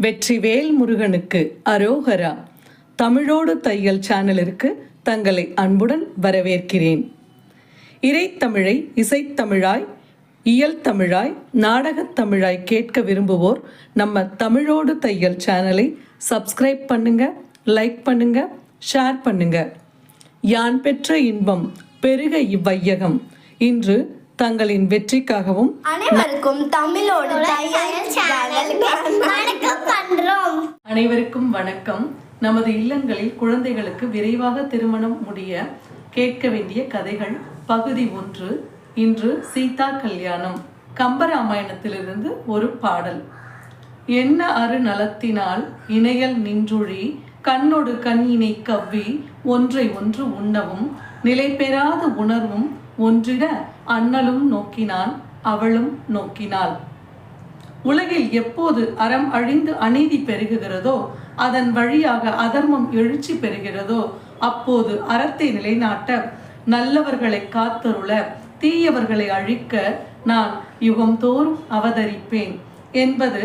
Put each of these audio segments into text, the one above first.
வெற்றிவேல் முருகனுக்கு அரோகரா. தமிழோடு தையல் சேனலிற்கு தங்களை அன்புடன் வரவேற்கிறேன். இறைத்தமிழை இசைத்தமிழாய், இயல் தமிழாய், நாடகத் தமிழாய் கேட்க விரும்புவோர் நம்ம தமிழோடு தையல் சேனலை சப்ஸ்கிரைப் பண்ணுங்க, லைக் பண்ணுங்க, ஷேர் பண்ணுங்க. யான் பெற்ற இன்பம் பெருக இவ்வையகம். இன்று தங்களின் வெற்றிக்காகவும் அனைவருக்கும் தமிழோடு தையல் சேனலுக்கு வணக்கம் பண்றோம். அனைவருக்கும் வணக்கம். நமது இல்லங்களில் குழந்தைகளுக்கு விரைவாக திருமணம் முடிய கேட்க வேண்டிய கதைகள் பகுதி 1. இன்று சீதா கல்யாணம். கம்பராமாயணத்திலிருந்து ஒரு பாடல். என்ன அரு நலத்தினால் இணையல் நின்றுழி கண்ணொடு கண்ணினை கவ்வி ஒன்றை ஒன்று உண்ணவும் நிலை பெறாத உணர்வும் ஒன்றிட அண்ணலும் நோக்கினான், அவளும் நோக்கினாள். உலகில் எப்போது அறம் அழிந்து அநீதி பெருகுகிறதோ, அதன் வழியாக அதர்மம் எழுச்சி பெறுகிறதோ, அப்போது அறத்தை நிலைநாட்ட, நல்லவர்களை காத்தருள, தீயவர்களை அழிக்க நான் யுகம்தோறும் அவதரிப்பேன் என்பது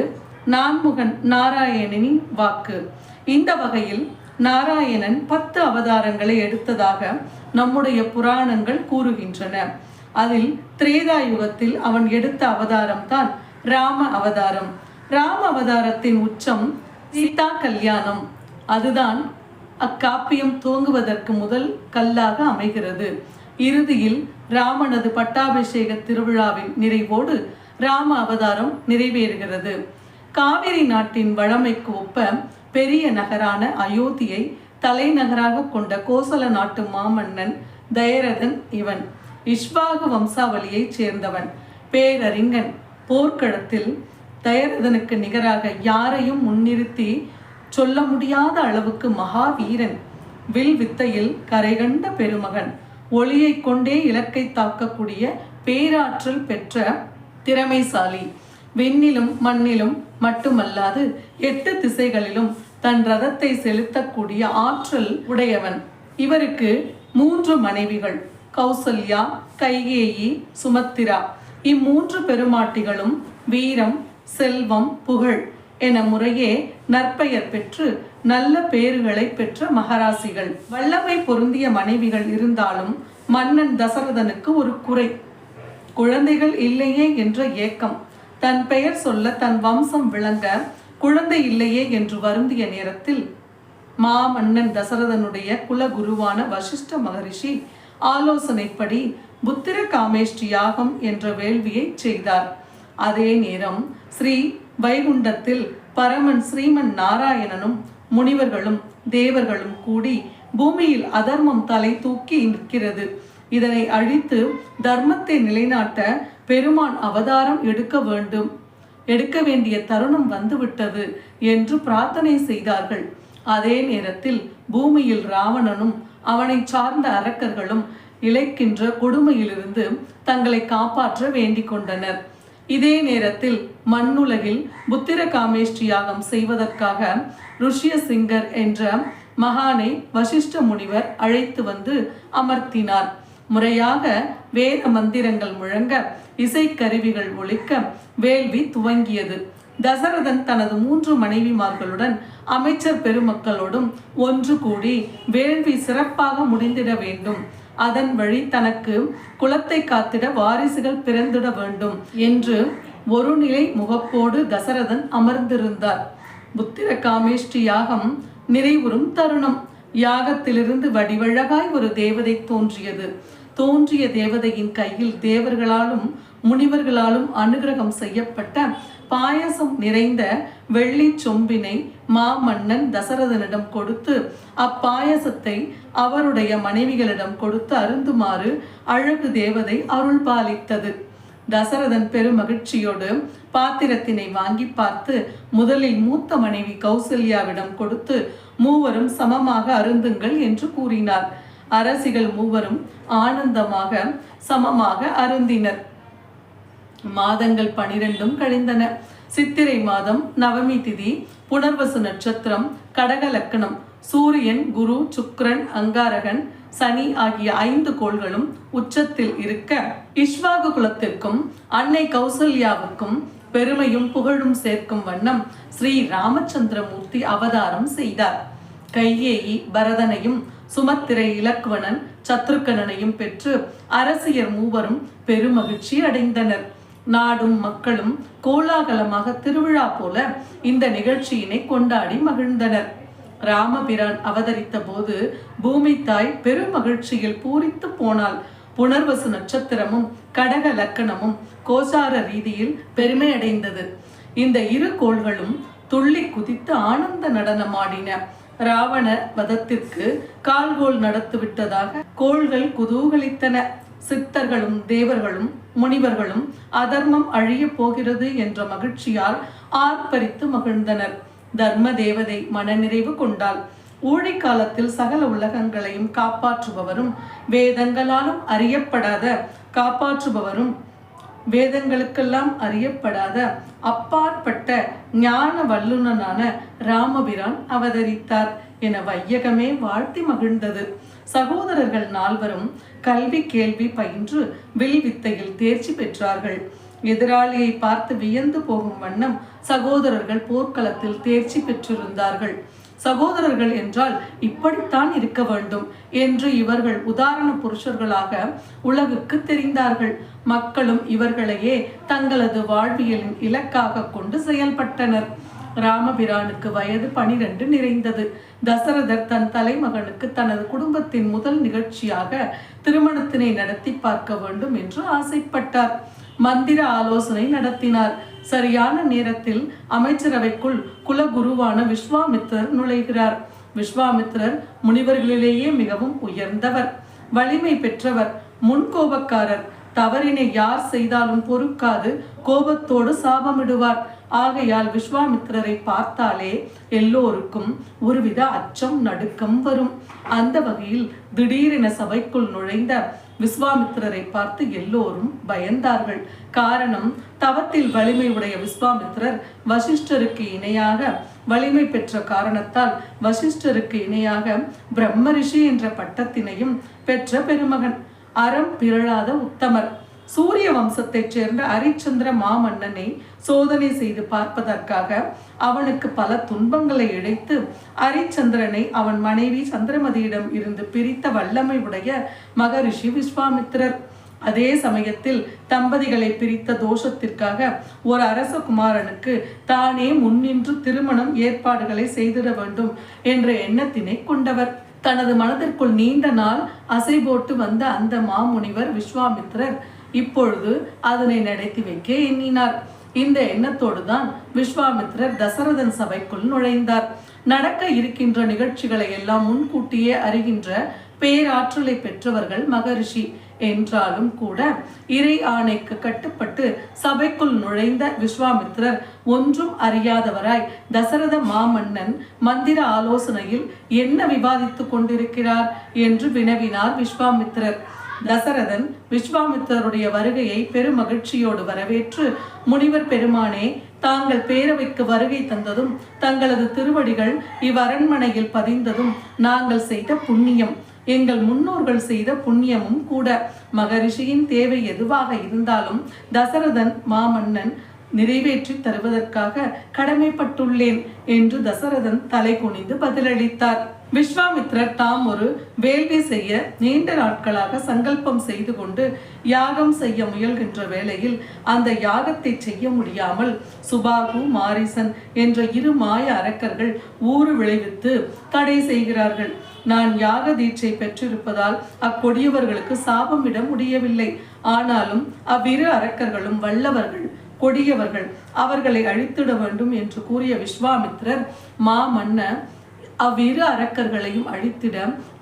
நான்முகன் நாராயணனின் வாக்கு. இந்த வகையில் நாராயணன் 10 அவதாரங்களை எடுத்ததாக நம்முடைய புராணங்கள் கூறுகின்றன. அதில் திரேதா யுகத்தில் அவன் எடுத்த அவதாரம் தான் ராம அவதாரம். ராம அவதாரத்தின் உச்சம் சீதா கல்யாணம். அதுதான் அக்காப்பியம் துவங்குவதற்கு முதல் கல்லாக அமைகிறது. இறுதியில் ராமனது பட்டாபிஷேக திருவிழாவின் நிறைவோடு ராம அவதாரம் நிறைவேறுகிறது. காவிரி நாட்டின் வழமைக்கு ஒப்ப பெரிய நகரான அயோத்தியை தலைநகராக கொண்ட கோசல நாட்டு மாமன்னன் தயரதன் இவன். இஷ்வாகு வம்சாவளியைச் சேர்ந்தவன், பேரறிஞன். போர்க்களத்தில் தயரதனுக்கு நிகராக யாரையும் முன்னிறுத்தி சொல்ல முடியாத அளவுக்கு மகாவீரன். வில் வித்தையில் கரைகண்ட பெருமகன். ஒளியை கொண்டே இலக்கை தாக்கக்கூடிய பேராற்றல் பெற்ற திறமைசாலி. விண்ணிலும் மண்ணிலும் மட்டுமல்லாது 8 திசைகளிலும் தன் ரதத்தை செலுத்தக்கூடிய ஆற்றல் உடையவன். இவருக்கு 3 மனைவிகள், கௌசல்யா, கைகேயி, சுமத்திரா. இம்மூன்று பெருமாட்டிகளும் வீரம், செல்வம், புகழ் என முறையே நற்பெயர் பெற்று நல்ல பேறுகளை பெற்ற மகராசிகள். வல்லமை பொருந்திய மனைவிகள் இருந்தாலும் மன்னன் தசரதனுக்கு ஒரு குறை. குழந்தைகள் இல்லையே என்ற ஏக்கம். தன் பெயர் சொல்ல, தன் வம்சம் விளங்க குழந்தை இல்லையே என்று வருந்திய நேரத்தில் மாமன்னன் தசரதனுடைய குலகுருவான வசிஷ்ட மகரிஷி ஆலோசனைப்படி புத்திர காமேஷ்டி யாகம் என்ற வேள்வியை செய்தார். அதே நேரம் ஸ்ரீ வைகுண்டத்தில் பரமன் ஸ்ரீமன் நாராயணனும் முனிவர்களும் தேவர்களும் கூடி பூமியில் அதர்மம் தலை தூக்கி நிற்கிறது, இதனை அழித்து தர்மத்தை நிலைநாட்ட பெருமான் அவதாரம் எடுக்க வேண்டிய தருணம் வந்துவிட்டது என்று பிரார்த்தனை செய்தார்கள். அதே நேரத்தில் பூமியில் ராவணனும் அவனை சார்ந்த அரக்கர்களும் இழைக்கின்ற கொடுமையிலிருந்து தங்களை காப்பாற்ற வேண்டிக் கொண்டனர். இதே நேரத்தில் மண்ணுலகில் புத்திர காமேஷ்டி யாகம் செய்வதற்காக ருஷ்யசிங்கர் என்ற மகானை வசிஷ்ட முனிவர் அழைத்து வந்து அமர்த்தினார். முறையாக வேத மந்திரங்கள் முழங்க, இசைக்கருவிகள் ஒலிக்க வேள்வி துவங்கியது. தசரதன் தனது 3 மனைவிமார்களுடன் அமைச்சர் பெருமக்களோடும் ஒன்று கூடி வேள்வி சிறப்பாக முடிந்திட வேண்டும், அதன் வழி தனக்கு குலத்தை காத்திட வாரிசுகள் பிறந்திட வேண்டும் என்று ஒரு நிலை முகப்போடு தசரதன் அமர்ந்திருந்தார். புத்திர காமேஷ்டி யாகம் நிறைவுறும் தருணம். யாகத்திலிருந்து வடிவழகாய் ஒரு தேவதை தோன்றியது. தோன்றிய தேவதையின் கையில் தேவர்களாலும் முனிவர்களாலும் அனுகிரகம் செய்யப்பட்ட பாயசம் நிறைந்த வெள்ளி சொம்பினை மாமன்னன் தசரதனிடம் கொடுத்து அப்பாயசத்தை அவருடைய மனைவிகளிடம் கொடுத்து அருந்துமாறு அழகு தேவதை அருள் பாலித்தது. தசரதன் பெருமகிழ்ச்சியோடு பாத்திரத்தினை வாங்கி பார்த்து முதலில் மூத்த மனைவி கௌசல்யாவிடம் கொடுத்து மூவரும் சமமாக அருந்துங்கள் என்று கூறினார். அரசிகள் மூவரும் ஆனந்தமாக சமமாக அருந்தினர். மாதங்கள் 12 கழிந்தன. சித்திரை மாதம், நவமி திதி, புனர்வசு நட்சத்திரம், கடக லக்கணம். சூரியன், குரு, சுக்கிரன், அங்காரகன், சனி ஆகிய 5 கோள்களும் உச்சத்தில் இருக்க இஷ்வாகு குலத்திற்கும் அன்னை கௌசல்யாவுக்கும் பெருமையும் புகழும் சேர்க்கும் வண்ணம் ஸ்ரீ ராமச்சந்திரமூர்த்தி அவதாரம் செய்தார். கைகேயி பரதனையும் சுமத்திரை இலக்குவனன் சத்ருக்கனனையும் பெற்று அரசியர் மூவரும் பெருமகிழ்ச்சி அடைந்தனர். நாடும் மக்களும் கோலாகலமாக திருவிழா போல இந்த நிகழ்ச்சியினை கொண்டாடி மகிழ்ந்தனர். ராமபிரான் அவதரித்த போது பூமி தாய் பெருமகிழ்ச்சியில் பூரித்து போனாள். புனர்வசு நட்சத்திரமும் கடக லக்கணமும் கோசார ரீதியில் பெருமை அடைந்தது. இந்த இரு கோள்களும் துள்ளி குதித்து ஆனந்த நடனமாடின. ராவண வதத்திற்கு கால்கோள் நடத்திவிட்டதாக கோள்கள் குதூகலித்தன. சித்தர்களும் தேவர்களும் முனிவர்களும் அதர்மம் அழிய போகிறது என்ற மகிழ்ச்சியால் ஆர்ப்பரித்து மகிழ்ந்தனர். தர்ம தேவதை மனநிறைவு கொண்டாள். ஊழி காலத்தில் சகல உலகங்களையும் காப்பாற்றுபவரும் வேதங்களாலும் அறியப்படாத காப்பாற்றுபவரும் வேதங்களுக்கெல்லாம் அறியப்படாத அப்பாற்பட்ட ஞான வல்லுனனான ராமபிரான் அவதரித்தார் என வையகமே வாழ்த்தி மகிழ்ந்தது. சகோதரர்கள் நால்வரும் கல்வி கேள்வி பயின்று வில் வித்தையில் தேர்ச்சி பெற்றார்கள். எதிராளியை பார்த்து வியந்து போகும் வண்ணம் சகோதரர்கள் போர்க்களத்தில் தேர்ச்சி பெற்றிருந்தார்கள். சகோதரர்கள் என்றால் இப்படித்தான் இருக்க வேண்டும் என்று இவர்கள் உதாரண புருஷர்களாக உலகுக்கு தெரிந்தார்கள். மக்களும் இவர்களையே தங்களது வாழ்வியலின் இலக்காக கொண்டு செயல்பட்டனர். ராமபிரானுக்கு வயது 12 நிறைந்தது. தசரதர் தன் தலைமகனுக்கு தனது குடும்பத்தின் முதல் நிகழ்ச்சியாக திருமணத்தினை நடத்தி பார்க்க வேண்டும் என்று ஆசைப்பட்டார். மந்திர ஆலோசனை நடத்தினார். சரியான நேரத்தில் அமைச்சரவைக்குள் குலகுருவான விஸ்வாமித்திரர் நுழைகிறார். விஸ்வாமித்திரர் முனிவர்களிலேயே மிகவும் உயர்ந்தவர், வலிமை பெற்றவர், முன்கோபக்காரர். தவறினை யார் செய்தாலும் பொறுக்காது கோபத்தோடு சாபமிடுவார். ஆகையால் விஸ்வாமித்திரரை பார்த்தாலே எல்லோருக்கும் ஒருவித அச்சம் நடுக்கம் வரும். அந்த வகையில் திடீரென சபைக்குள் நுழைந்த விஸ்வாமித்திரரை பார்த்து எல்லோரும் பயந்தார்கள். காரணம், தவத்தில் வலிமை உடைய விஸ்வாமித்திரர் வசிஷ்டருக்கு இணையாக வலிமை பெற்ற காரணத்தால் வசிஷ்டருக்கு இணையாக பிரம்ம ரிஷி என்ற பட்டத்தினையும் பெற்ற பெருமகன். அறம் பிறழாத உத்தமர். சூரிய வம்சத்தைச் சேர்ந்த அரிச்சந்திர மாமன்னனை சோதனை செய்து பார்ப்பதற்காக அவனுக்கு பல துன்பங்களை இழைத்து அரிச்சந்திரனை அவன் மனைவி சந்திரமதியிடம் இருந்து பிரித்த வல்லமை உடைய மகரிஷி விஸ்வாமித்திரர். அதே சமயத்தில் தம்பதிகளை பிரித்த தோஷத்திற்காக ஒரு அரசகுமாரனுக்கு தானே முன்னின்று திருமணம் ஏற்பாடுகளை செய்திட வேண்டும் என்ற எண்ணத்தினை கொண்டவர். தனது மனதிற்குள் நீண்ட நாள் அசை போட்டு வந்த அந்த மாமுனிவர் விஸ்வாமித்திரர் இப்பொழுது அதனை நடத்தி வைக்க எண்ணினார். இந்த எண்ணத்தோடு தான் விஸ்வாமித்திரர் தசரதன் சபைக்குள் நுழைந்தார். நடக்க இருக்கின்ற நிகழ்ச்சிகளை எல்லாம் முன்கூட்டியே அறிகின்ற பேராற்றலை பெற்றவர்கள் மகரிஷி. என்றாலும் கூட இறை ஆணைக்கு கட்டுப்பட்டு சபைக்குள் நுழைந்த விஸ்வாமித்திரர் ஒன்றும் அறியாதவராய் தசரத மாமன்னன் மந்திர ஆலோசனையில் என்ன விவாதித்துக் கொண்டிருக்கிறார் என்று வினவினார் விஸ்வாமித்திரர். தசரதன் விஸ்வாமித்திரருடைய வருகையை பெருமகிழ்ச்சியோடு வரவேற்று, முனிவர் பெருமானே, தாங்கள் பேரவைக்கு வருகை தந்ததும் தங்களது திருவடிகள் இவ்வரண்மனையில் பதிந்ததும் நாங்கள் செய்த புண்ணியம், எங்கள் முன்னோர்கள் செய்த புண்ணியமும் கூட. மகரிஷியின் தேவை எதுவாக இருந்தாலும் தசரதன் மாமன்னன் நிறைவேற்றி தருவதற்காக கடமைப்பட்டுள்ளேன் என்று தசரதன் தலை குனிந்து பதிலளித்தார். விஸ்வாமித்திரர் தாம் ஒரு வேள்வி செய்ய நீண்ட நாட்களாக சங்கல்பம் செய்து கொண்டு யாகம் செய்ய முயல்கின்ற வேளையில் அந்த யாகத்தை செய்ய முடியாமல் சுபாகு மாரிசன் என்ற இரு மாய அரக்கர்கள் ஊறு விளைவித்து தடை செய்கிறார்கள். நான் யாக தீட்சை பெற்றிருப்பதால் அக்கொடியவர்களுக்கு சாபமிட முடியவில்லை. ஆனாலும் அவ்விரு அரக்கர்களும் வல்லவர்கள், கொடியவர்கள், அவர்களை அழித்திட வேண்டும் என்று கூறிய விஸ்வாமித்திரர், மாமன்ன, அவ்விரு அரக்கர்களையும் அழித்திட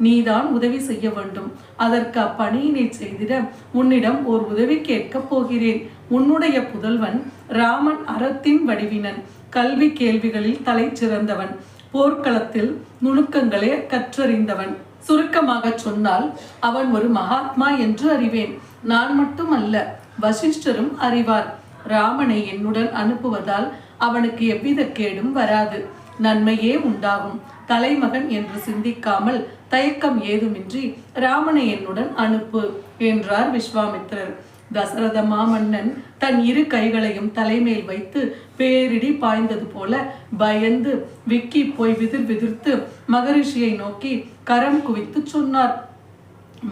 நீதான் உதவி செய்ய வேண்டும். அதற்கு அப்பணியினை செய்திட உன்னிடம் ஒரு உதவி கேட்கப் போகிறேன். உன்னுடைய புதல்வன் ராமன் அறத்தின் வடிவினன், கல்வி கேள்விகளில் தலை சிறந்தவன், போர்க்களத்தில் நுணுக்கங்களே கற்றறிந்தவன். சுருக்கமாக சொன்னால் அவன் ஒரு மகாத்மா என்று அறிவேன். நான் மட்டும் அல்ல, வசிஷ்டரும் அறிவார். ராமனை என்னுடன் அனுப்புவதால் அவனுக்கு எவ்வித கேடும் வராது, நன்மையே உண்டாகும். தலைமகன் என்று சிந்திக்காமல் தயக்கம் ஏதுமின்றி ராமனை என்னுடன் அனுப்பு என்றார் விஸ்வாமித்திரர். தசரத மாமன்னன் தன் இரு கைகளையும் தலைமேல் வைத்து பேரிடி பாய்ந்தது போல பயந்து விக்கி போய் விதிர்த்து மகரிஷியை நோக்கி கரம் குவித்து சொன்னார்.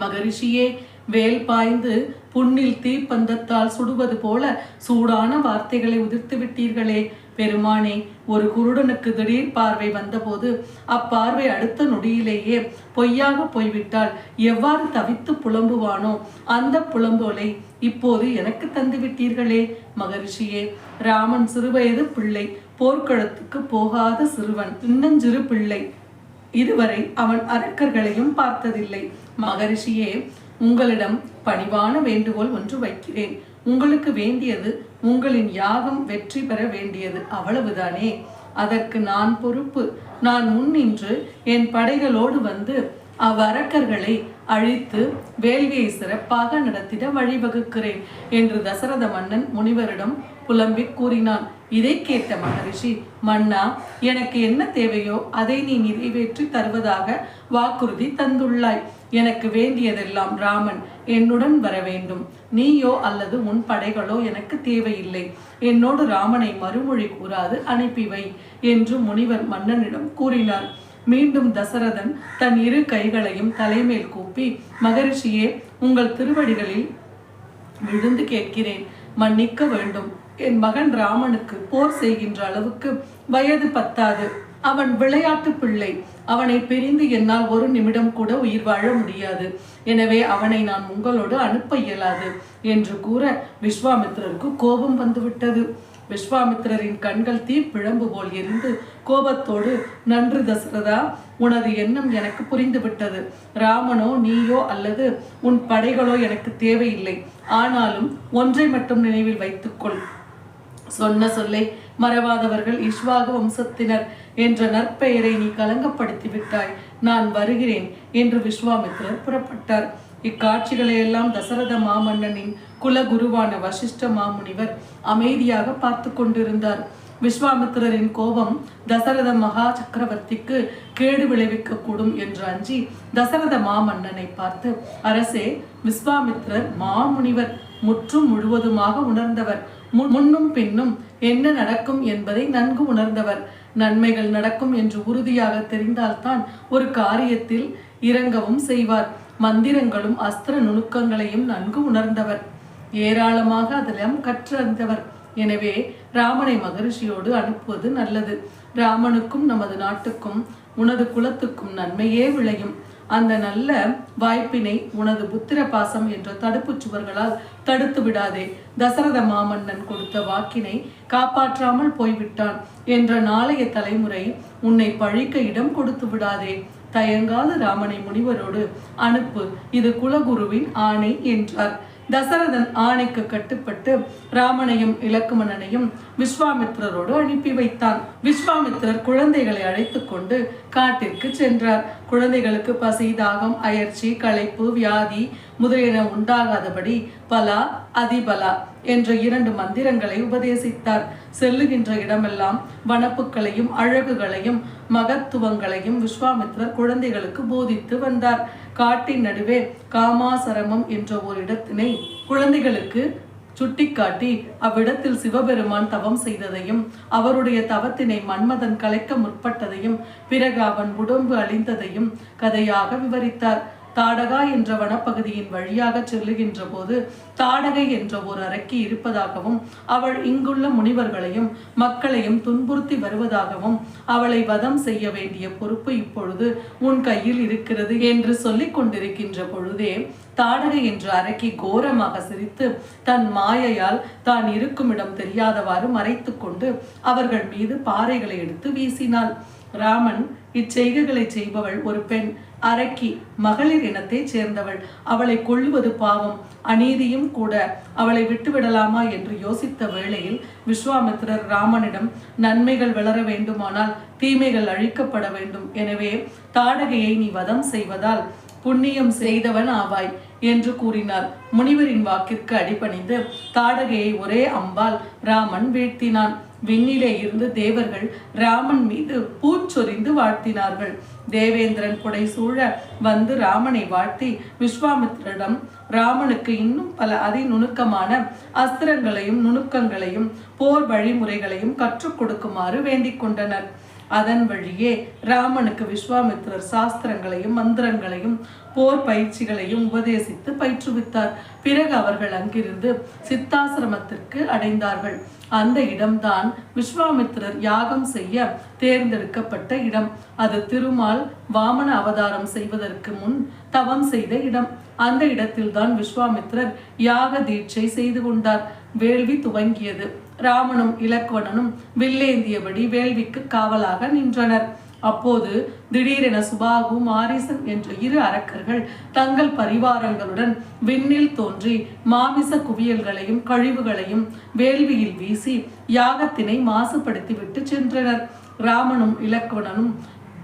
மகரிஷியே, வேல் பாய்ந்து புண்ணில் தீப்பந்தத்தால் சுடுவது போல சூடான வார்த்தைகளை உதிர்த்து விட்டீர்களே. பெருமானே, ஒரு குருடனுக்கு திடீர் பார்வை வந்தபோது அப்பார்வை அடுத்த நொடியிலேயே பொய்யாக போய்விட்டால் எவ்வாறு தவித்து புலம்புவானோ அந்த புலம்போலை இப்போது எனக்கு தந்து விட்டீர்களே. மகரிஷியே, ராமன் சிறுவயது பிள்ளை, போர்க்களத்துக்கு போகாத சிறுவன், சின்னஞ்சிறு பிள்ளை. இதுவரை அவன் அரக்கர்களையும் பார்த்ததில்லை. மகரிஷியே, உங்களிடம் பணிவான வேண்டுகோள் ஒன்று வைக்கிறேன். உங்களுக்கு வேண்டியது உங்களின் யாகம் வெற்றி பெற வேண்டியது, அவ்வளவுதானே. அதற்கு நான் பொறுப்பு. நான் முன் நின்று என் படைகளோடு வந்து அவ்வரக்கர்களை அழித்து வேள்வியை சிறப்பாக நடத்திட வழிவகுக்கிறேன் என்று தசரத மன்னன் முனிவரிடம் புலம்பி கூறினான். இதை கேட்ட மகரிஷி, மன்னா, எனக்கு என்ன தேவையோ அதை நீ நிறைவேற்றி தருவதாக வாக்குறுதி தந்துள்ளாய். எனக்கு வேண்டியதெல்லாம் ராமன் என்னுடன் வர வேண்டும். நீயோ அல்லது உன் படைகளோ எனக்கு தேவையில்லை. என்னோடு ராமனை மறுமொழி கூறாது அனுப்பிவை என்று முனிவர் மன்னனிடம் கூறினார். மீண்டும் தசரதன் தன் இரு கைகளையும் தலைமேல் கூப்பி, மகரிஷியே, உங்கள் திருவடிகளில் விழுந்து கேட்கிறேன், மன்னிக்க வேண்டும். என் மகன் ராமனுக்கு போர் செய்கின்ற அளவுக்கு வயது பத்தாது. அவன் விளையாட்டு பிள்ளை. அவனை பிரிந்து என்னால் ஒரு நிமிடம் கூட உயிர் வாழ முடியாது. எனவே அவனை நான் உங்களோடு அனுப்ப இயலாது என்று கூற விஸ்வாமித்திரருக்கு கோபம் வந்துவிட்டது. விஸ்வாமித்திரரின் கண்கள் தீ பிழம்பு போல் எரிந்து கோபத்தோடு, நன்று தசரதா, உனது எண்ணம் எனக்கு புரிந்துவிட்டது. ராமனோ நீயோ அல்லது உன் படைகளோ எனக்கு தேவையில்லை. ஆனாலும் ஒன்றை மட்டும் நினைவில் வைத்துக்கொள். சொன்ன சொல்லை மறவாதவர்கள் இஷ்வாக வம்சத்தினர் என்ற நற்பெயரை நீ கலங்கப்படுத்தி விட்டாய். நான் வருகிறேன் என்று விஸ்வாமித்திரர் புறப்பட்டார். இக்காட்சிகளை எல்லாம் தசரத மாமன்னனின் குலகுருவான வசிஷ்ட மாமுனிவர் அமைதியாக பார்த்து கொண்டிருந்தார். விஸ்வாமித்திரரின் கோபம் தசரத மகா சக்கரவர்த்திக்கு கேடு விளைவிக்க கூடும் என்று அஞ்சி தசரத மாமன்னனை பார்த்து, அரசே, விஸ்வாமித்திரர் மாமுனிவர், முற்றும் முழுவதுமாக உணர்ந்தவர், முன்னும் பின்னும் என்ன நடக்கும் என்பதை நன்கு உணர்ந்தவர். நன்மைகள் நடக்கும் என்று உறுதியாக தெரிந்தால்தான் ஒரு காரியத்தில் இறங்கவும் செய்வார். மந்திரங்களும் அஸ்திர நுணுக்கங்களையும் நன்கு உணர்ந்தவர், ஏராளமாக அதிலும் கற்றறிந்தவர். எனவே ராமனை மகரிஷியோடு அனுப்புவது நல்லது. ராமனுக்கும் நமது நாட்டுக்கும் உனது குலத்துக்கும் நன்மையே விளையும். அந்த நல்ல வாய்ப்பினை உனது புத்திர பாசம் என்ற தடுப்பு சுவர்களால் தடுத்து விடாதே. தசரத மாமன்னன் கொடுத்த வாக்கினை காப்பாற்றாமல் போய்விட்டான் என்ற நாளைய தலைமுறை உன்னை பழிக்க இடம் கொடுத்து விடாதே. தயங்காத ராமனை முனிவரோடு அனுப்பு, இது குலகுருவின் ஆணை என்றார். தசரதன் ஆணைக்கு கட்டுப்பட்டு ராமனையும் இலக்குமணனையும் விஸ்வாமித்திரரோடு அனுப்பி வைத்தான். விஸ்வாமித்திரர் குழந்தைகளை அழைத்து கொண்டு காட்டிற்கு சென்றார். குழந்தைகளுக்கு பசி, தாகம், அயற்சி, களைப்பு, வியாதி முதலியன உண்டாகாதபடி பலா அதிபலா என்ற 2 மந்திரங்களை உபதேசித்தார். செல்லுகின்ற இடமெல்லாம் வனப்புகளையும் அழகுகளையும் மகத்துவங்களையும் விஸ்வாமித்திரர் குழந்தைகளுக்கு போதித்து வந்தார். காட்டின் நடுவே காமாசரமம் என்ற ஒரு இடத்தினை குழந்தைகளுக்கு சுட்டிக்காட்டி அவ்விடத்தில் சிவபெருமான் தவம் செய்ததையும் அவருடைய தவத்தினை மன்மதன் கலைக்க முற்பட்டதையும் பிறகு அவன் உடம்பு அழிந்ததையும் கதையாக விவரித்தார். தாடகா என்ற வனப்பகுதியின் வழியாக செல்லுகின்ற போது தாடகை என்ற ஒரு அரக்கி இருப்பதாகவும் அவள் இங்குள்ள முனிவர்களையும் மக்களையும் துன்புறுத்தி வருவதாகவும் அவளை வதம் செய்ய வேண்டிய பொறுப்பு இப்பொழுது உன் கையில் இருக்கிறது என்று சொல்லிக் கொண்டிருக்கின்ற பொழுதே தாடகை என்ற அரக்கி கோரமாக சிரித்து தன் மாயையால் தான் இருக்கும் இடம் தெரியாதவாறு மறைத்து கொண்டு அவர்கள் மீது பாறைகளை எடுத்து வீசினாள். ராமன் இச்செய்கைகளை செய்பவள் ஒரு பெண், அரக்கி, மகளிர் இனத்தை சேர்ந்தவள். அவளை கொல்லுவது பாவம், அநீதியும் கூட. அவளை விட்டுவிடலாமா என்று யோசித்த வேளையில் விஸ்வாமித்திரர் ராமனிடம், நன்மைகள் வளர வேண்டுமானால் தீமைகள் அழிக்கப்பட வேண்டும். எனவே தாடகையை நீ வதம் செய்வதால் புண்ணியம் செய்தவன் ஆவாய் என்று கூறினார். முனிவரின் வாக்கிற்கு அடிபணிந்து தாடகையை ஒரே அம்பால் ராமன் வீழ்த்தினான். விண்ணிலே இருந்து தேவர்கள் ராமன் மீது பூச்சொரிந்து வாழ்த்தினார்கள். தேவேந்திரன் புடை சூழ வந்து ராமனை வாழ்த்தி விஸ்வாமித்திரிடம் ராமனுக்கு இன்னும் பல அதிநுணுக்கமான அஸ்திரங்களையும் நுணுக்கங்களையும் போர் வழிமுறைகளையும் கற்றுக் கொடுக்குமாறு வேண்டிக் கொண்டனர். அதன் வழியே ராமனுக்கு விஸ்வாமித்திரர் சாஸ்திரங்களையும் மந்திரங்களையும் போர் பயிற்சிகளையும் உபதேசித்து பயிற்றுவித்தார். பிறகு அவர்கள் அங்கிருந்து சித்தாசிரமத்திற்கு அடைந்தார்கள். அந்த இடம்தான் விஸ்வாமித்திரர் யாகம் செய்ய தேர்ந்தெடுக்கப்பட்ட இடம். அது திருமால் வாமன அவதாரம் செய்வதற்கு முன் தவம் செய்த இடம். அந்த இடத்தில்தான் விஸ்வாமித்திரர் யாக தீட்சை செய்து கொண்டார். வேள்வி துவங்கியது. ராமனும் இலக்குவனும் வில்லேந்தியபடி வேள்விக்கு காவலாக நின்றனர். அப்போது திடீரென சுபாகு மாரிசன் என்ற 2 அரக்கர்கள் தங்கள் பரிவாரங்களுடன் விண்ணில் தோன்றி மாமிச குவியல்களையும் கழிவுகளையும் வேள்வியில் வீசி யாகத்தினை மாசுபடுத்திவிட்டு சென்றனர். ராமனும் இலக்குவனும்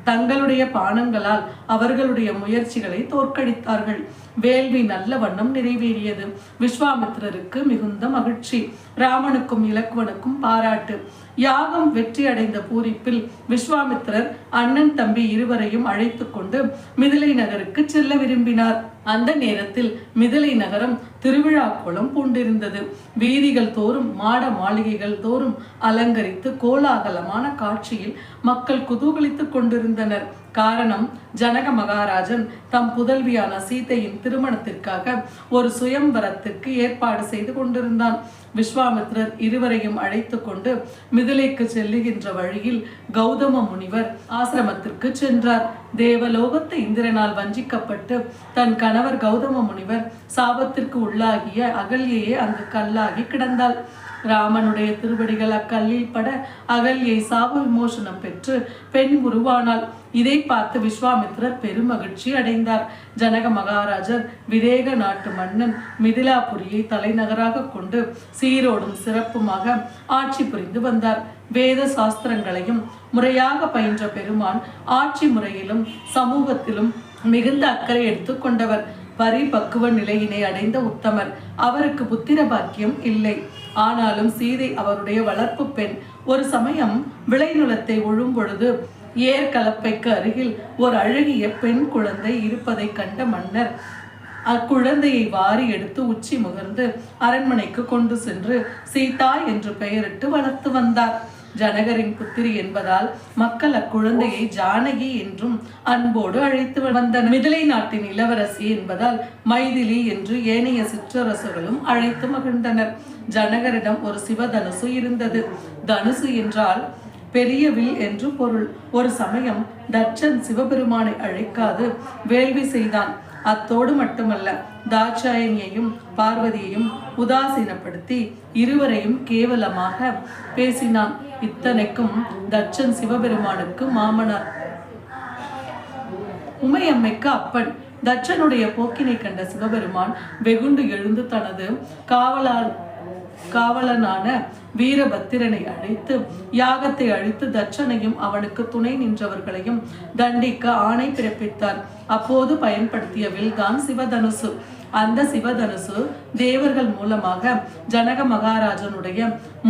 தங்களுடைய பானங்களால் அவர்களுடைய முயற்சிகளை தோற்கடித்தார்கள். வேள்வி நல்ல வண்ணம் நிறைவேறியது. விஸ்வாமித்திரருக்கு மிகுந்த மகிழ்ச்சி. ராமனுக்கும் இலக்குவனுக்கும் பாராட்டு. யாகம் வெற்றி அடைந்த பூரிப்பில் விஸ்வாமித்திரர் அண்ணன் தம்பி இருவரையும் அழைத்து கொண்டு மிதிலை நகருக்கு செல்ல விரும்பினார். அந்த நேரத்தில் மிதிலை நகரம் திருவிழா கோலம் பூண்டிருந்தது. வீதிகள் தோறும் மாட மாளிகைகள் தோறும் அலங்கரித்து கோலாகலமான காட்சியில் மக்கள் குதூகலித்துக் கொண்டிருந்தனர். காரணம், ஜனக மகாராஜன் தம் புதல்வியான சீதையின் திருமணத்திற்காக ஒரு சுயம்பரத்திற்கு ஏற்பாடு செய்து கொண்டிருந்தான். விஸ்வாமித்திரர் இருவரையும் அழைத்து கொண்டு மிதிலைக்கு செல்லுகின்ற வழியில் கௌதம முனிவர் ஆசிரமத்திற்கு சென்றார். தேவலோகத்து இந்திரனால் வஞ்சிக்கப்பட்டு தன் கணவர் கௌதம முனிவர் சாபத்திற்கு உள்ளாகிய அகல்யையே அங்கு கல்லாகி கிடந்தாள். ராமனுடைய திருவடிகள் அக்கல்லில் பட அகல்யை சாப விமோசனம் பெற்று பெண் உருவானாள். இதை பார்த்து விஸ்வாமித்திரர் பெருமகிழ்ச்சி அடைந்தார். ஜனக மகாராஜர் விதேக நாட்டு மன்னன் மிதிலாபுரியை தலைநகராக கொண்டு சீரோடும் சிறப்புமாக ஆட்சி புரிந்து வந்தார். வேத சாஸ்திரங்களையும் முறையாக பயின்ற பெருமான் ஆட்சி முறையிலும் சமூகத்திலும் மிகுந்த அக்கறை எடுத்து கொண்டவர். பரிபக்குவ நிலையினை அடைந்த உத்தமர். அவருக்கு புத்திர பாக்கியம் இல்லை. ஆனாலும் சீதை அவருடைய வளர்ப்பு பெண். ஒரு சமயம் விளைநிலத்தை உழும் பொழுது ஏற்கலப்பைக்கு அருகில் ஒரு அழகிய பெண் குழந்தை இருப்பதை கண்ட மன்னர் அக்குழந்தையை வாரி எடுத்து உச்சி முகர்ந்து அரண்மனைக்கு கொண்டு சென்று சீதா என்று பெயரிட்டு வளர்த்து வந்தார். ஜனகரின் புத்திரி என்பதால் மக்கள் அக்குழந்தையை ஜானகி என்றும் அன்போடு அழைத்து வந்தனர். மிதிலை நாட்டின் இளவரசி என்பதால் மைதிலி என்று ஏனைய சிற்றரசுகளும் அழைத்து மகிழ்ந்தனர். ஜனகரிடம் ஒரு சிவதனுசு இருந்தது. தனுசு என்றால் பெரிய வில் என்று பொருள். ஒரு சமயம் தட்சன் சிவபெருமானை அழைக்காது வேள்வி செய்தான். அத்தோடு மட்டுமல்ல, தாட்சாயணியையும் பார்வதியையும் உதாசீனப்படுத்தி இருவரையும் கேவலமாக பேசினான். இத்தனைக்கும் தட்சன் சிவபெருமானுக்கு மாமனார், உமையம்மைக்கு அப்பன். தட்சனுடைய போக்கினை கண்ட சிவபெருமான் வெகுண்டு எழுந்து தனது காவலனான வீரபத்திரனை அழைத்து யாகத்தை அழித்து தட்சனையும் அவனுக்கு துணை நின்றவர்களையும் தண்டிக்க ஆணை பிறப்பித்தார். அப்போது பயன்படுத்திய வில்தான் சிவதனுசு. அந்த சிவதனுசு தேவர்கள் மூலமாக ஜனக மகாராஜனுடைய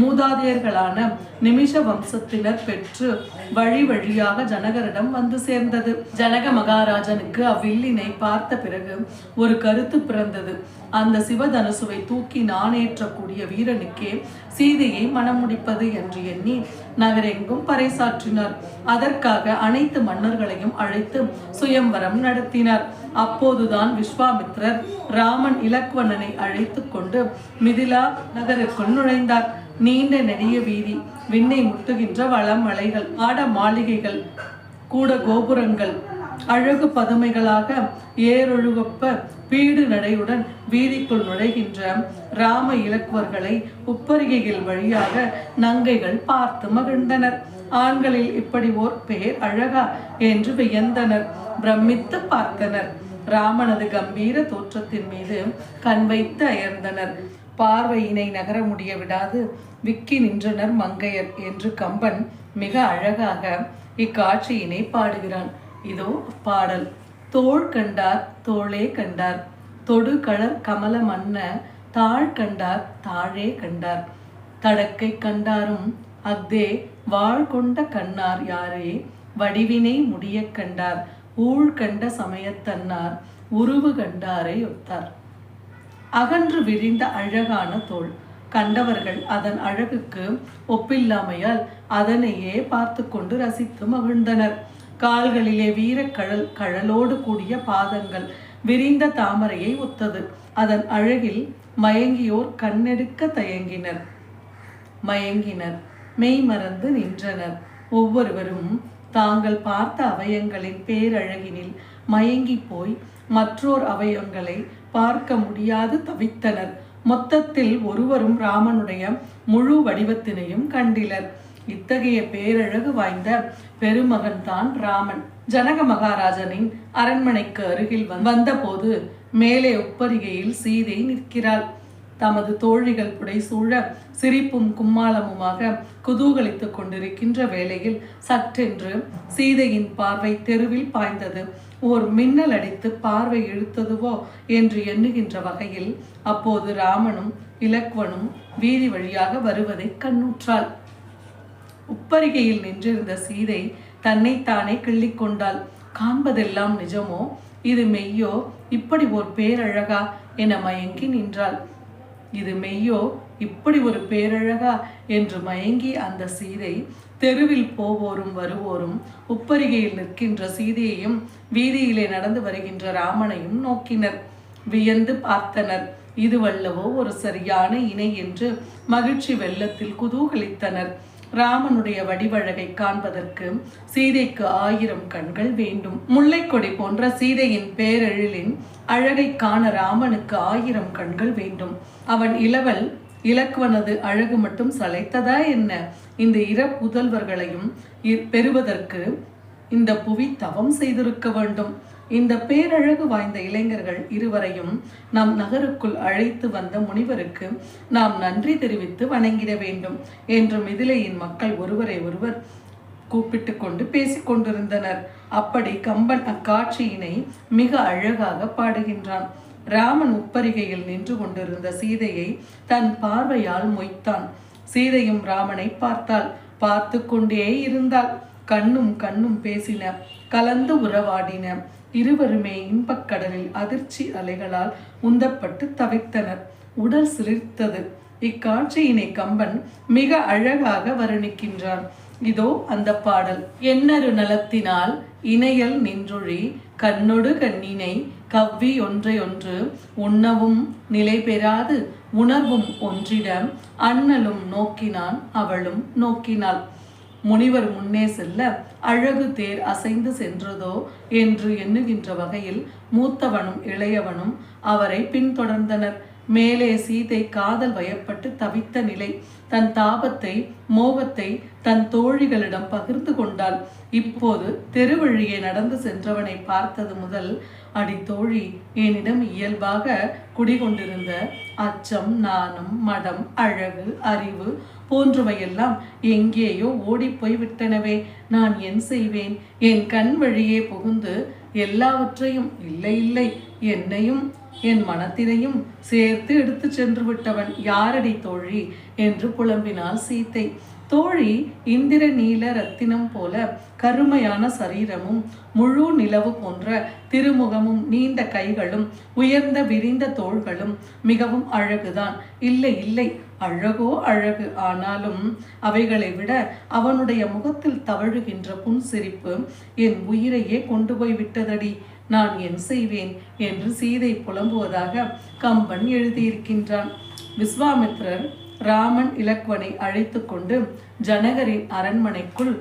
மூதாதையர்களான நிமிஷ வம்சத்தினர் பெற்று வழி வழியாக ஜனகரிடம் வந்து சேர்ந்தது. ஜனக மகாராஜனுக்கு அவ்வில்லினை பார்த்த பிறகு ஒரு கருத்து பிறந்தது. அந்த சிவதனுசுவை தூக்கி நானேற்றக்கூடிய வீரனுக்கே சீதையை மனம் முடிப்பது என்று எண்ணி நகரெங்கும் பறைசாற்றினார். அதற்காக அனைத்து மன்னர்களையும் அழைத்து சுயம்வரம் நடத்தினார். அப்போதுதான் விஸ்வாமித்திரர் ராமன் இலக்குவனனை அழைத்து கொண்டு மிதிலா நகருக்குள் நுழைந்தார். நீண்ட நெடிய வீதி, விண்ணை முட்டுகின்ற வளம் மலைகள், ஆட மாளிகைகள், கூட கோபுரங்கள், அழகு பதுமைகளாக ஏறொழுகப்ப பீடு நடையுடன் வீதிக்குள் நுழைகின்ற ராம இலக்குவர்களை உப்பரிகைகள் வழியாக நங்கைகள் பார்த்து மகிழ்ந்தனர். ஆண்களில் இப்படி ஓர் பேர் அழகா என்று வியந்தனர், பிரமித்து பார்த்தனர். ராமனது கம்பீர தோற்றத்தின் மீது கண் வைத்து அயர்ந்தனர். பார்வையினை நகர முடிய விடாது விக்கி நின்றனர் மங்கையர் என்று கம்பன் மிக அழகாக இக்காட்சியினை பாடுகிறான். இதோ பாடல். தோள் கண்டார் தோளே கண்டார், தொடு கழற் கமல மன்ன தாழ் கண்டார் தாழே கண்டார், தடக்கை கண்டாரும் அஃதே வாழ் கொண்ட கண்ணார் யாரே, வடிவினை முடிய கண்டார் ஊழ் கண்ட சமயத்தன்னார் உருவு கண்டாரை ஒத்தார். அகன்று விரிந்த அழகான தோள். கண்டவர்கள் அதன் அழகுக்கு ஒப்பில்லாமையால் அதனையே பார்த்து கொண்டு ரசித்து மகிழ்ந்தனர். கால்களிலே கழலோடு கூடிய பாதங்கள் விரிந்த தாமரையை ஒத்தது. அதன் அழகில் மயங்கியோர் கண்ணெடுக்க மயங்கினர், மெய் மறந்து நின்றனர். ஒவ்வொருவரும் தாங்கள் பார்த்த அவயங்களின் பேரழகினில் மயங்கி போய் மற்றோர் அவயங்களை பார்க்க முடியாது தவித்தனர். மொத்தத்தில் ஒருவரும் ராமனுடைய முழு வடிவத்தினையும் கண்டிலர். இத்தகைய பேரழகு வாய்ந்த பெருமகன் தான் ராமன். ஜனக மகாராஜனின் அரண்மனைக்கு அருகில் வந்தபோது மேலே உப்பரிகையில் சீதை நிற்கிறாள். தமது தோழிகள் புடைசூழ சிரிப்பும் கும்மாளமுமாக குதூகலித்துக் கொண்டிருக்கின்ற வேளையில் சற்றென்று சீதையின் பார்வை தெருவில் பாய்ந்தது. ஓர் மின்னல் அடித்து பார்வை இழுத்ததுவோ என்று எண்ணுகின்ற வகையில் அப்போது ராமனும் இலக்குவனும் வீதி வழியாக வருவதை கண்ணுற்றாள். உப்பரிகையில் நின்றிருந்த சீதை தன்னைத்தானே கிள்ளிக்கொண்டாள். காண்பதெல்லாம் நிஜமோ, இது மெய்யோ, இப்படி ஒரு பேரழகா என மயங்கி நின்றாள். இது மெய்யோ, இப்படி ஒரு பேரழகா என்று மயங்கி அந்த சீதை தெருவில் போவோரும் வருவோரும் உப்பரிகையில் நிற்கின்ற சீதையையும் வீதியிலே நடந்து வருகின்ற ராமனையும் நோக்கினர். வியந்து பார்த்தனர். இது வல்லவோ ஒரு சரியான இணை என்று மகிழ்ச்சி வெள்ளத்தில் குதூகலித்தனர். ராமனுடைய வடிவழகை காண்பதற்கு சீதைக்கு 1000 கண்கள் வேண்டும். முல்லைக்கொடி போன்ற சீதையின் பேரெழிலின் அழகை காண ராமனுக்கு 1000 கண்கள் வேண்டும். அவன் இலக்குவனது அழகு மட்டும் சளைத்ததா என்ன? இந்த புதல்வர்களையும் பெறுவதற்கு இந்த புவி தவம் செய்திருக்க வேண்டும். இந்த பேரழகு வாய்ந்த இளைஞர்கள் இருவரையும் நம் நகருக்குள் அழைத்து வந்த முனிவருக்கு நாம் நன்றி தெரிவித்து வணங்கிட வேண்டும் என்று மிதிலையின் மக்கள் ஒருவரை ஒருவர் கூப்பிட்டு கொண்டு பேசிக்கொண்டிருந்தனர். அப்படி கம்பன் அக்காட்சியினை மிக அழகாக பாடுகின்றான். ராமன் உப்பரிகையில் நின்று கொண்டிருந்த சீதையை தன் பார்வையால் மொய்த்தான். சீதையும் ராமனை பார்த்தாள். பார்த்து கொண்டே இருந்தாள். கண்ணும் பேசின, கலந்து உறவாடின. இருவருமே இன்பக்கடலில் அதிர்ச்சி அலைகளால் உந்தப்பட்டு தவித்தனர். உடல் சிலிர்த்தது. இக்காட்சியினை கம்பன் மிக அழகாக வர்ணிக்கின்றான். இதோ அந்த பாடல். எண்ணறு நலத்தினால் இணையல் நின்றொழி கண்ணொடு கண்ணினை கவ்வி ஒன்றையொன்று உண்ணவும் நிலை பெறாது உணர்வும் ஒன்றிட அண்ணலும் நோக்கினான் அவளும் நோக்கினாள். முனிவர் முன்னே செல்ல அழகு தேர் அசைந்து சென்றதோ என்று எண்ணுகின்ற வகையில் மூத்தவனும் இளையவனும் அவரை பின்தொடர்ந்தனர். மேலே சீதை காதல் வயப்பட்டு தவித்த நிலை. தன் தாபத்தை மோகத்தை தன் தோழிகளிடம் பகிர்ந்து கொண்டாள். இப்போது தெருவழியே நடந்து சென்றவனை பார்த்தது முதல், அடி தோழி, என்னிடம் இயல்பாக குடிகொண்டிருந்த அச்சம், நாணம், மடம், அழகு, அறிவு போன்றவையெல்லாம் எங்கேயோ ஓடி போய் விட்டனவே. நான் என் செய்வேன்? என் கண் வழியே புகுந்து எல்லாவற்றையும் இல்லை என்னையும் என் மனத்தினையும் சேர்த்து எடுத்து சென்று விட்டவன் யாரடி தோழி என்று புலம்பினாள் சீதை. தோழி இந்திர நீல ரத்தினம் போல கருமையான சரீரமும் முழு நிலவு போன்ற திருமுகமும் நீண்ட கைகளும் உயர்ந்த விரிந்த தோள்களும் மிகவும் அழகுதான். இல்லை அழகோ அழகு. ஆனாலும் அவைகளை விட அவனுடைய முகத்தில் தவழுகின்ற புன்சிரிப்பு என் உயிரையே கொண்டு போய் விட்டதடி. நான் என் செய்வேன் என்று சீதை புலம்புவதாக கம்பன் எழுதியிருக்கின்றான். விஸ்வாமித்ரர் ராமன் இலக்குவனை அழைத்து கொண்டு ஜனகரின் அரண்மனைக்குள்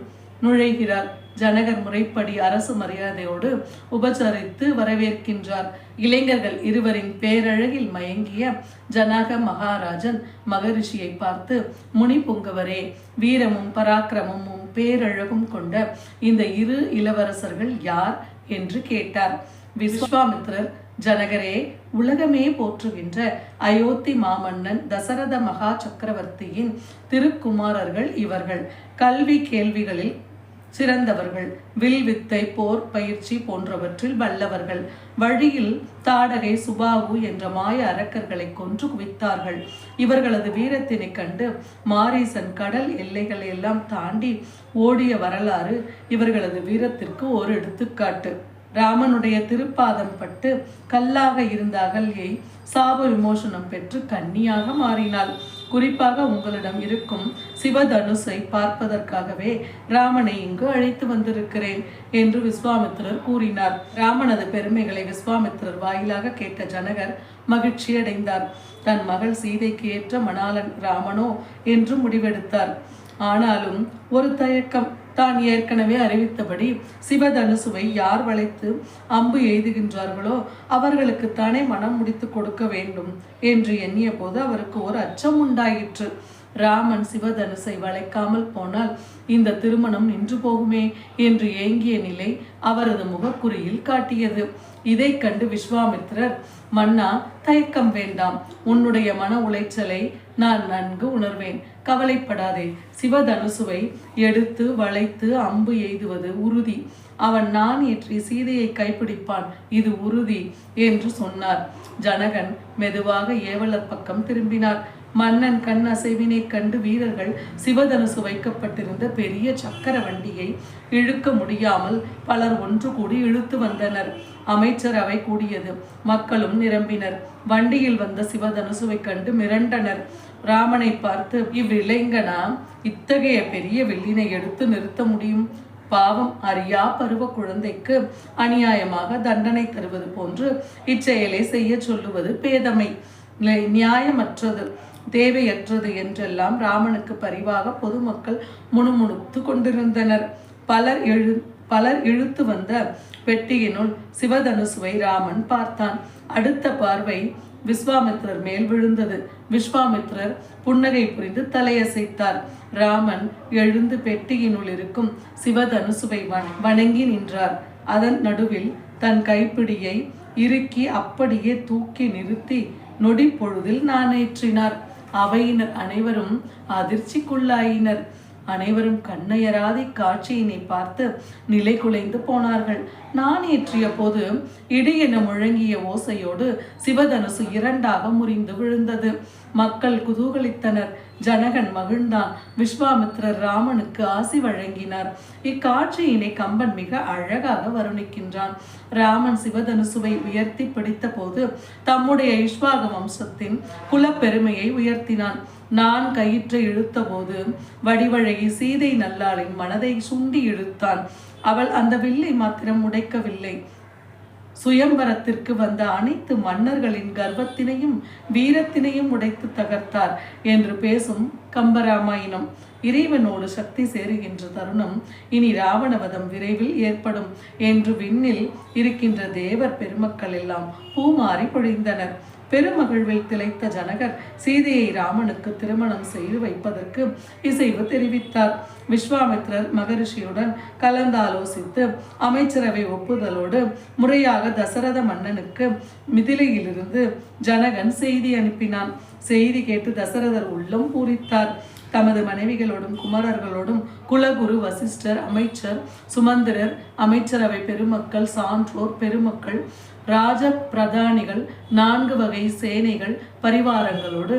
நுழைகிறார். ஜனகர் முறைப்படி அரசு மரியாதையோடு உபசரித்து வரவேற்கின்றார். இளைஞர்கள் இருவரின் பேரழகில் மயங்கிய ஜனக மகாராஜன் மகரிஷியை பார்த்து, முனி புங்கவரே, வீரமும் பராக்கிரமும் பேரழகும் கொண்ட இந்த இரு இளவரசர்கள் யார் என்று கேட்டார். விஸ்வாமித்ரர், ஜனகரே, உலகமே போற்றுகின்ற அயோத்தி மாமன்னன் தசரத மகா சக்கரவர்த்தியின் திருக்குமாரர்கள் இவர்கள். கல்வி கேள்விகளில் சிறந்தவர்கள், வில் வித்தை, போர் பயிற்சி போன்றவற்றில் வல்லவர்கள். வழியில் தாடகை சுபாகு என்ற மாய அரக்கர்களை கொன்று குவித்தார்கள். இவர்களது வீரத்தினை கண்டு மாரீசன் கடல் எல்லைகளை எல்லாம் தாண்டி ஓடிய வரலாறு இவர்களது வீரத்திற்கு ஒரு எடுத்துக்காட்டு. ராமனுடைய திருப்பாதம் பட்டு கல்லாக இருந்த அகல்யை சாப விமோசனம் பெற்று கன்னியாக மாறினாள். குறிப்பாக உங்களிடம் இருக்கும் சிவதனுசை பார்ப்பதற்காகவே ராமனை இங்கு அழைத்து வந்திருக்கிறேன் என்று விஸ்வாமித்திரர் கூறினார். ராமனது பெருமைகளை விஸ்வாமித்திரர் வாயிலாக கேட்ட ஜனகர் மகிழ்ச்சி அடைந்தார். தன் மகள் சீதைக்கு ஏற்ற மணாளன் ராமனோ என்று முடிவெடுத்தார். ஆனாலும் ஒரு தயக்கம். தான் ஏற்கனவே அறிவித்தபடி சிவதனுசுவை யார் வளைத்து அம்பு எய்துகின்றார்களோ அவர்களுக்கு தானே மனம் முடித்து கொடுக்க வேண்டும் என்று எண்ணிய போது அவருக்கு ஒரு அச்சம் உண்டாயிற்று. ராமன் சிவதனுசை வளைக்காமல் போனால் இந்த திருமணம் நின்று போகுமே என்று ஏங்கிய நிலை அவரது முகக்குறியில் காட்டியது. இதை கண்டு விஸ்வாமித்திரர், மன்னா, தயக்கம் வேண்டாம். உன்னுடைய மன உளைச்சலை நான் நன்கு உணர்வேன். கவலைப்படாதே. சிவதனுசுவை எடுத்து வளைத்து அம்பு எய்துவது உறுதி. அவன் நான் ஏற்றி சீதையை கைப்பிடிப்பான், இது உறுதி என்று சொன்னார். ஜனகன் மெதுவாக ஏவலர் பக்கம் திரும்பினார். மன்னன் கண் அசைவினை கண்டு வீரர்கள் சிவதனுசு வைக்கப்பட்டிருந்த பெரிய சக்கர வண்டியை இழுக்க முடியாமல் பலர் ஒன்று கூடி இழுத்து வந்தனர். அமைச்சர் அவை கூடியது. மக்களும் நிரம்பினர். வண்டியில் வந்த சிவதனுசுவை கண்டு மிரண்டனர். ராமனை பார்த்து, இவ்விளைங்கனா இத்தகைய பெரிய வில்லினை எடுத்து நிறுத்த முடியும்? பாவம், அறியா பருவ குழந்தைக்கு அநியாயமாக தண்டனை தருவது போன்று இச்செயலை செய்ய சொல்லுவது பேதமை, நியாயமற்றது, தேவையற்றது என்றெல்லாம் ராமனுக்கு பரிவாக பொதுமக்கள் முணுமுணுத்து கொண்டிருந்தனர். பலர் இழுத்து வந்த பெட்டியினுள் சிவதனுசுவை ராமன் பார்த்தான். அடுத்த பார்வை விஸ்வாமித்திரர் மேல் விழுந்தது. விஸ்வாமித்திரர் புன்னகை புரிந்து தலையசைத்தார். ராமன் எழுந்து பெட்டியினுள் இருக்கும் சிவதனுசுவை வணங்கி நின்றார். அதன் நடுவில் தன் கைப்பிடியை இறுக்கி அப்படியே தூக்கி நிறுத்தி நொடி பொழுதில் நாணேற்றினார். அவையினர் அனைவரும் அதிர்ச்சிக்குள்ளாயினர். அனைவரும் கண்ணையராதி காட்சியினை பார்த்து நிலை குலைந்து போனார்கள். நான் ஏற்றிய போது இடி என முழங்கிய ஓசையோடு சிவதனுசு இரண்டாக முறிந்து விழுந்தது. மக்கள் குதூகலித்தனர். ஜனகன் மகிழ்ந்தான். விஸ்வாமித்திரர் ராமனுக்கு ஆசி வழங்கினார். இக்காட்சியினை கம்பன் மிக அழகாக வருணிக்கின்றான். ராமன் சிவதனுசுவை உயர்த்தி பிடித்த போது தம்முடைய இஷ்வாக வம்சத்தின் குலப்பெருமையை உயர்த்தினான். நான் கயிற்றை இழுத்த போது வடிவழகி சீதை நல்லாளின் மனதை சுண்டி இழுத்தான். அவள் அந்த வில்லை மாத்திரம் உடைக்கவில்லை, சுயம்பரத்திற்கு வந்த அனைத்து மன்னர்களின் கர்வத்தினையும் வீரத்தினையும் உடைத்து தகர்த்தார் என்று பேசும் கம்பராமாயணம். இறைவனோடு சக்தி சேருகின்ற தருணம் இனி ராவணவதம் விரைவில் ஏற்படும் என்று விண்ணில் இருக்கின்ற தேவர் பெருமக்கள் எல்லாம் பூமாறி பொழிந்தனர். பெருமகிழ்வில் திளைத்த ஜனகர் சீதையை ராமனுக்கு திருமணம் செய்து வைப்பதற்கு இசைவு தெரிவித்தார். விஸ்வாமித்திரர் மகரிஷியுடன் கலந்தாலோசித்து அமைச்சரவை ஒப்புதலோடு முறையாக தசரத மன்னனுக்கு மிதிலையிலிருந்து ஜனகன் செய்தி அனுப்பினான். செய்தி கேட்டு தசரதர் உள்ளம் பூரித்தார். தமது மனைவிகளோடும் குமாரர்களோடும் குலகுரு வசிஷ்டர், அமைச்சர் சுமந்திரர், அமைச்சரவை பெருமக்கள், சான்றோர் பெருமக்கள், ராஜ பிரதானிகள், 4 வகை சேனைகள் பரிவாரங்களோடு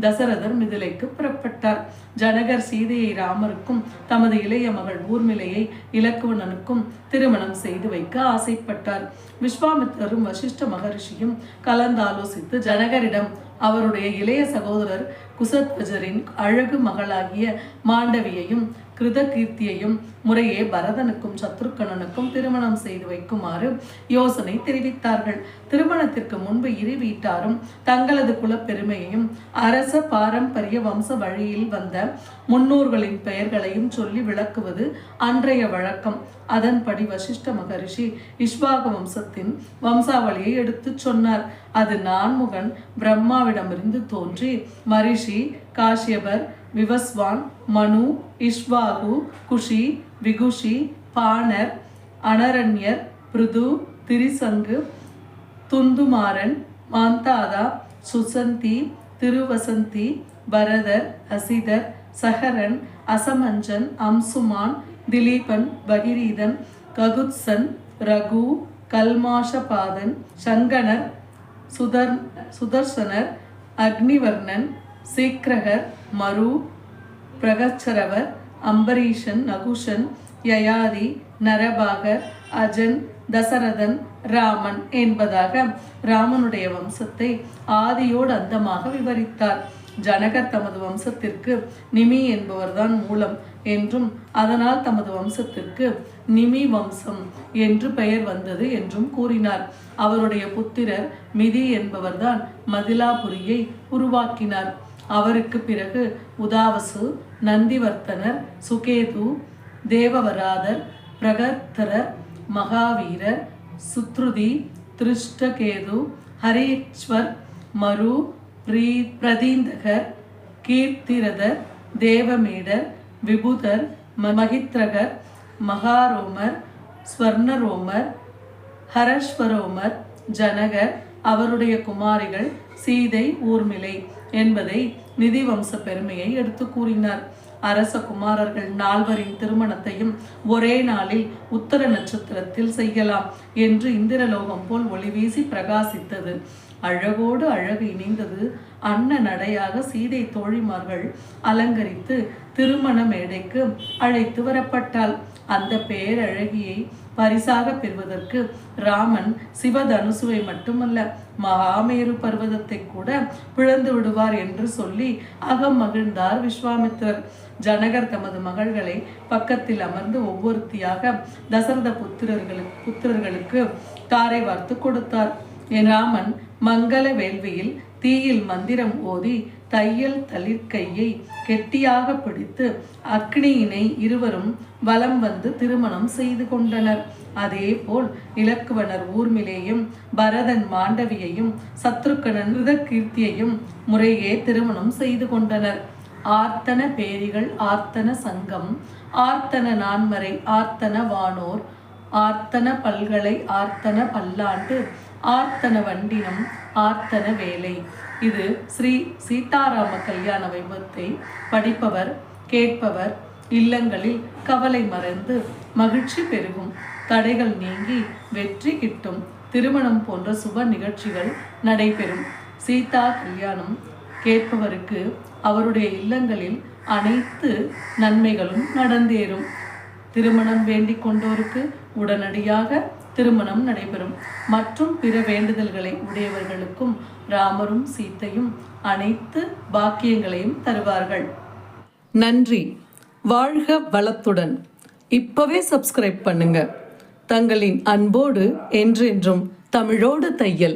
தசரதர் மிதிலைக்கு புறப்பட்டார். ஜனகர் சீதையை ராமருக்கும் தமது இளைய மகள் ஊர்மிளையை இலக்குவனுக்கும் திருமணம் செய்து வைக்க ஆசைப்பட்டார். விஸ்வாமித்திரரும் வசிஷ்ட மகரிஷியும் கலந்தாலோசித்து ஜனகரிடம் அவருடைய இளைய சகோதரர் குசத்வஜரின் அழகு மகளாகிய மாண்டவியையும் கிருதகீர்த்தியையும் முறையே பரதனுக்கும் சத்ருக்கணனுக்கும் திருமணம் செய்து வைக்குமாறு யோசனை தெரிவித்தார்கள். திருமணத்திற்கு முன்பு இரு வீட்டாரும் தங்களது குலப்பெருமையையும் அரச பாரம்பரிய வம்ச வழியில் வந்த முன்னோர்களின் பெயர்களையும் சொல்லி விளக்குவது அன்றைய வழக்கம். அதன்படி வசிஷ்ட மகரிஷி இஷ்வாக வம்சத்தின் வம்சாவளியை எடுத்து சொன்னார். அது நான்முகன் பிரம்மாவிடமிருந்து தோன்றி மரிஷி, காஷ்யபர், விவஸ்வான், மனு, இஷ்வாகு, குஷி, விகுஷி, பாணர், அனரண்யர், பிருது, திரிசங்கு, துந்துமாரன், மாந்தாதா, சுசந்தி, திருவசந்தி, பரதர், அசிதர், சஹரன், அசமஞ்சன், அம்சுமான், திலீபன், பகிரீதன், ககுத்சன், ரகு, கல்மாஷபாதன், சங்கனர், சுதர்சனர், அக்னிவர்ணன், சீக்கிரகர், மரு, பிரகச்சரவர், அம்பரீஷன், நகுஷன், யயாதி, நரபாகர், அஜன், தசரதன், ராமன் என்பதாக ராமனுடைய வம்சத்தை ஆதியோடு அந்தமாக விவரித்தார். ஜனகர் தமது வம்சத்திற்கு நிமி என்பவர்தான் மூலம் என்றும் அதனால் தமது வம்சத்திற்கு நிமி வம்சம் என்று பெயர் வந்தது என்றும் கூறினார். அவருடைய புத்திரர் மிதி என்பவர்தான் மதிலாபுரியை உருவாக்கினார். அவருக்கு பிறகு உதாவசு, நந்திவர்த்தனர், சுகேது, தேவவராதர், பிரகர்த்தரர், மகாவீரர், சுத்ருதி, திருஷ்டகேது, ஹரீஸ்வர், மரு, பிரதீந்தகர், கீர்த்திரதர், தேவமேடர், விபுதர், மகித்ரகர், மகாரோமர், ஸ்வர்ணரோமர், ஹரஸ்வரோமர், ஜனகர், அவருடைய குமாரிகள் சீதை, ஊர்மிளை என்பதை நிதி வம்ச பெருமையை எடுத்து கூறினார். அரச குமாரர்கள் 4வரின் திருமணத்தையும் ஒரே நாளில் உத்தர நட்சத்திரத்தில் செய்யலாம் என்று இந்திரலோகம் போல் ஒளி வீசி பிரகாசித்தது. அழகோடு அழகு இணைந்தது. அன்ன நடையாக சீதை தோழிமார்கள் அலங்கரித்து திருமண மேடைக்கு அழைத்து வரப்பட்டாள். அந்த பேரழகியை பரிசாக பெறுவதற்கு ராமன் சிவதனுசுவை மட்டுமல்ல மகாமேரு பர்வதத்தை கூட பிளந்து விடுவார் என்று சொல்லி அகம் மகிழ்ந்தார் விஸ்வாமித்திரர். ஜனகர் தமது மகள்களை பக்கத்தில் அமர்ந்து ஒவ்வொருத்தியாக தசரத புத்திரர்களுக்கு தாரை வார்த்து கொடுத்தார். ராமன் மங்கள வேள்வியில் தீயில் மந்திரம் ஓதி தையல் தளிர்கையை கெட்டியாக பிடித்து அக்னியினை இருவரும் வலம் வந்து திருமணம் செய்து கொண்டனர். அதே போல் இலக்குவனர் ஊர்மிளையும், பரதன் மாண்டவியையும், சத்ருக்கணன் ரிதகீர்த்தியையும் முறையே திருமணம் செய்து கொண்டனர். ஆர்த்தன பேரிகள், ஆர்த்தன சங்கம், ஆர்த்தன நான்மறை, ஆர்த்தன வானோர், ஆர்த்தன பல்கலை, ஆர்த்தன பல்லாண்டு, ஆர்த்தன வண்டினம், ஆர்த்தன வேலை. இது ஸ்ரீ சீதாராம கல்யாண வைபவத்தை படிப்பவர் கேட்பவர் இல்லங்களில் கவலை மறைந்து மகிழ்ச்சி பெருகும், தடைகள் நீங்கி வெற்றி கிட்டும், திருமணம் போன்ற சுப நிகழ்ச்சிகள் நடைபெறும். சீதா கல்யாணம் கேட்பவருக்கு அவருடைய இல்லங்களில் அனைத்து நன்மைகளும் நடந்தேறும். திருமணம் வேண்டிக் கொண்டோருக்கு உடனடியாக திருமணம் நடைபெறும். மற்றும் பிற வேண்டுதல்களை உடையவர்களுக்கும் ராமரும் சீத்தையும் அனைத்து பாக்கியங்களையும் தருவார்கள். நன்றி. வாழ்க வளத்துடன். இப்பவே சப்ஸ்கிரைப் பண்ணுங்க. தங்களின் அன்போடு என்றென்றும் தமிழோடு தையல்.